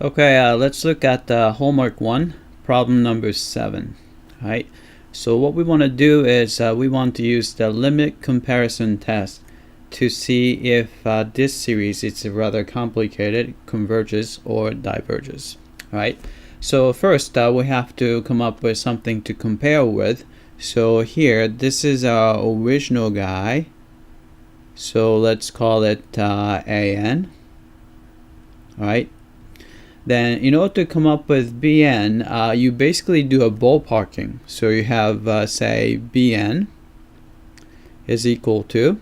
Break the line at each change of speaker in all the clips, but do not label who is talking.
Okay, let's look at homework 1, problem number 7. Right. So what we want to do is we want to use the limit comparison test to see if this series, it's rather complicated, converges or diverges. Right. So first we have to come up with something to compare with. So here, this is our original guy. So let's call it AN. Right. Then in order to come up with BN, you basically do a ballparking. So you have, say, BN is equal to,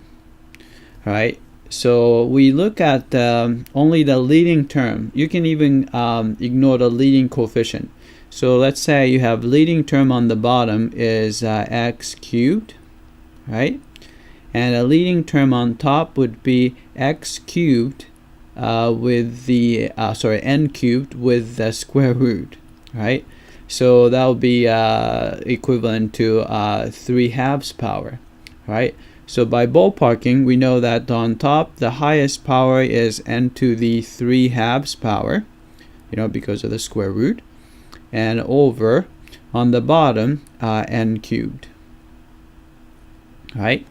right? So we look at only the leading term. You can even ignore the leading coefficient. So let's say you have leading term on the bottom is x cubed, right? And a leading term on top would be x cubed with the n cubed with the square root, right? So that will be equivalent to 3/2 power, right? So by ballparking, we know that on top the highest power is n to the 3/2 power, because of the square root, and over on the bottom n cubed, right?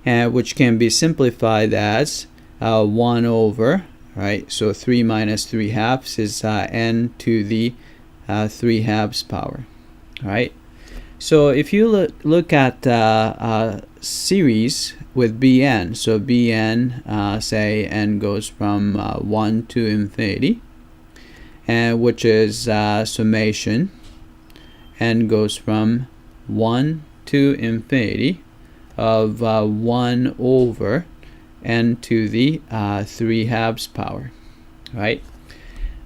And which can be simplified as 1 over, right? So 3 minus 3/2 is n to the 3/2 power, right? So if you look at series with Bn, so Bn, say n goes from 1 to infinity, and which is summation, n goes from 1 to infinity of 1 over n to the 3/2 power, right?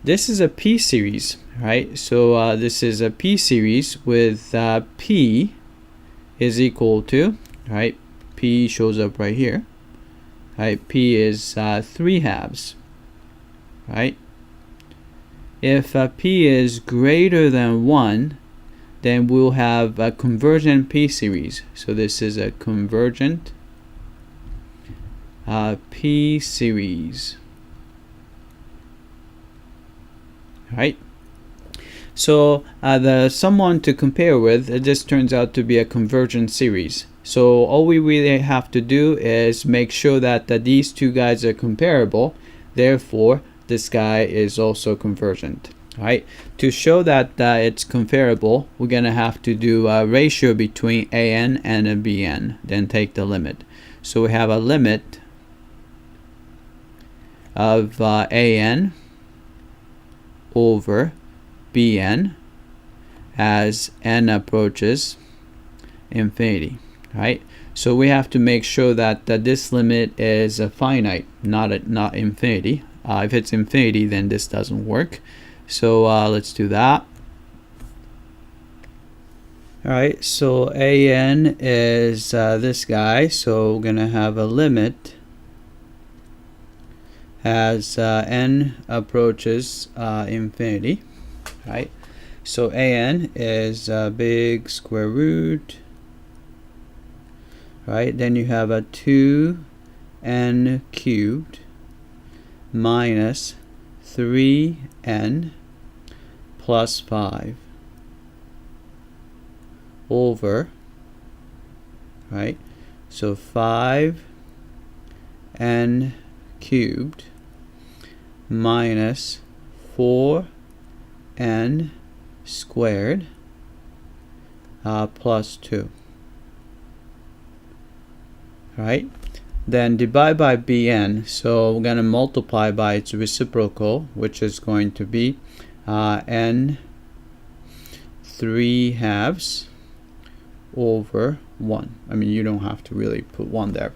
This is a p series, right? So this is a p series with p is equal to, right? P shows up right here, right? P is 3/2, right? If p is greater than 1, then we'll have a convergent p series. So this is a convergent p series, right? So the someone to compare with, it just turns out to be a convergent series. So all we really have to do is make sure that these two guys are comparable. Therefore, this guy is also convergent, right? To show that it's comparable, we're gonna have to do a ratio between AN and a BN, then take the limit. So we have a limit of AN over BN as n approaches infinity, right? So we have to make sure that this limit is finite, not infinity. If it's infinity, then this doesn't work. So let's do that. Alright, so AN is this guy, so we're gonna have a limit as n approaches infinity, right? So AN is big square root, right? Then you have a 2n cubed minus 3n plus 5 over, right? So 5n cubed minus 4n squared plus 2, right? Then divide by Bn, so we're going to multiply by its reciprocal, which is going to be n 3/2 over 1. I mean, you don't have to really put 1 there.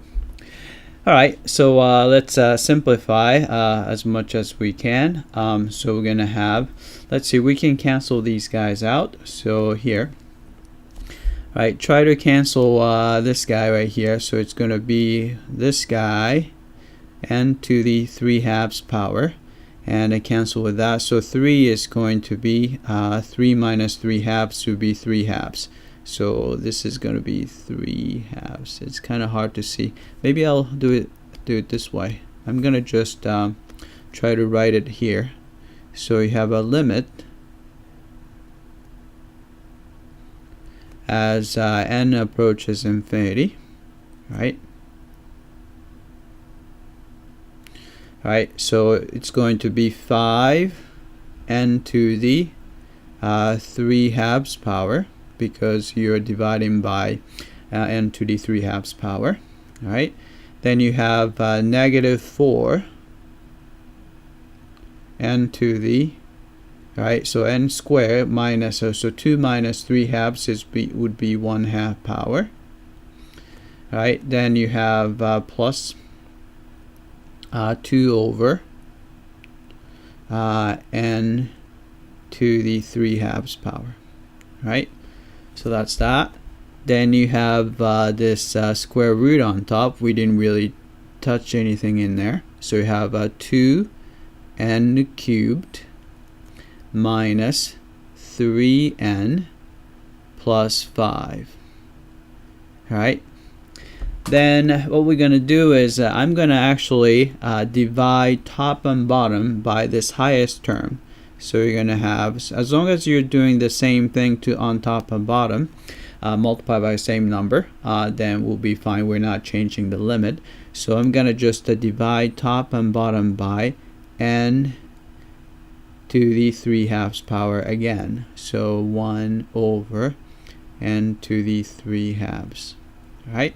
Alright, so let's simplify as much as we can. So we're going to have, let's see, we can cancel these guys out. So here, right, try to cancel this guy right here. So it's going to be this guy n to the 3/2 power, and I cancel with that. So 3 is going to be 3 minus 3/2 would be 3/2. So this is going to be 3/2. It's kind of hard to see. Maybe I'll do it this way. I'm going to just try to write it here. So you have a limit as n approaches infinity, right? Right, so it's going to be 5 n to the 3 halves power, because you're dividing by n to the 3 halves power. All right, then you have negative 4 n to the, right, so n squared minus, so 2 minus 3 halves would be 1/2 power. All right, then you have plus 2 over n to the 3 halves power, right? So that's that. Then you have this square root on top. We didn't really touch anything in there. So you have 2n cubed minus 3n plus 5. All right. Then what we're going to do is I'm going to actually divide top and bottom by this highest term. So you're going to have, as long as you're doing the same thing to on top and bottom, multiply by the same number, then we'll be fine. We're not changing the limit. So I'm going to just divide top and bottom by n to the 3 halves power again. So 1 over n to the 3 halves. All right,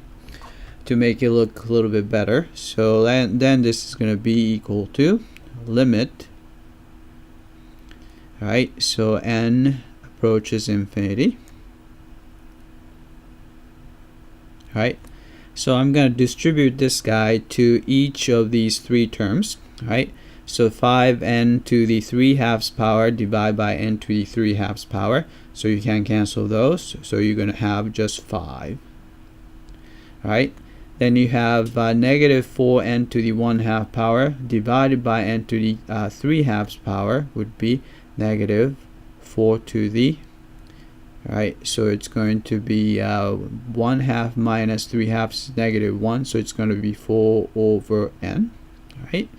to make it look a little bit better. So then this is going to be equal to limit, all right, so n approaches infinity. All right, so I'm going to distribute this guy to each of these 3 terms. All right, so 5n to the 3 halves power divided by n to the 3 halves power. So you can cancel those. So you're going to have just 5. All right, then you have negative 4n to the 1/2 power divided by n to the 3 halves power would be negative 4 to the, all right, so it's going to be 1/2 minus 3 halves is negative 1, so it's going to be 4 over n. All right,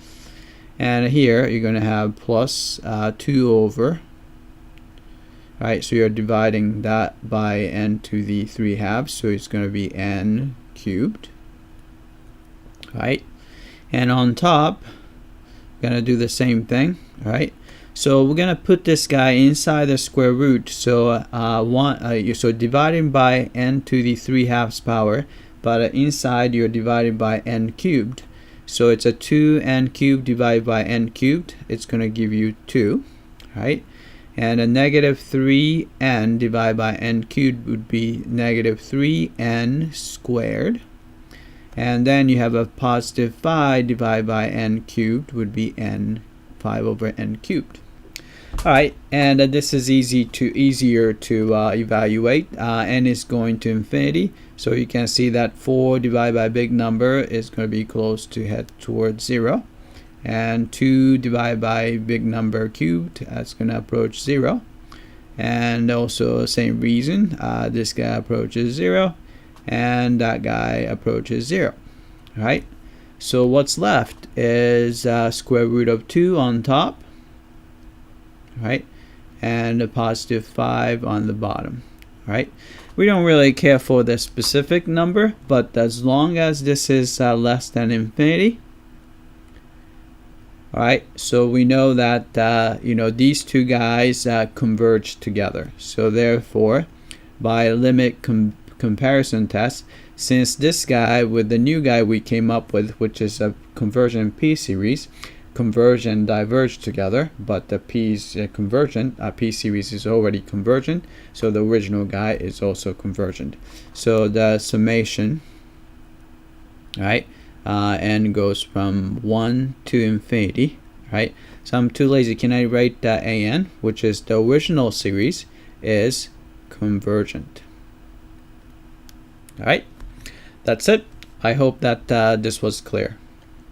and here you're going to have plus 2 over, all right, so you're dividing that by n to the 3 halves, so it's going to be n cubed. All right, and on top we're going to do the same thing. All right, so we're going to put this guy inside the square root. So so dividing by n to the 3 halves power, but inside you're divided by n cubed. So it's a 2n cubed divided by n cubed. It's going to give you 2, right? And a negative 3n divided by n cubed would be negative 3n squared. And then you have a positive 5 divided by n cubed would be 5 over n cubed. All right, and this is easier to evaluate. N is going to infinity, so you can see that 4 divided by a big number is going to be close to head towards 0, and 2 divided by big number cubed, that's going to approach 0, and also same reason, this guy approaches 0, and that guy approaches 0. All right, so what's left is square root of 2 on top, right, and a positive 5 on the bottom. Right, we don't really care for the specific number, but as long as this is less than infinity, all right, so we know that these two guys converge together. So therefore, by limit comparison test, since this guy with the new guy we came up with, which is a convergent P series, converge and diverge together, but the P's convergent, P series is already convergent, so the original guy is also convergent. So the summation, right, n goes from 1 to infinity, right? So I'm too lazy. Can I write an, which is the original series, is convergent. All right, that's it. I hope that this was clear.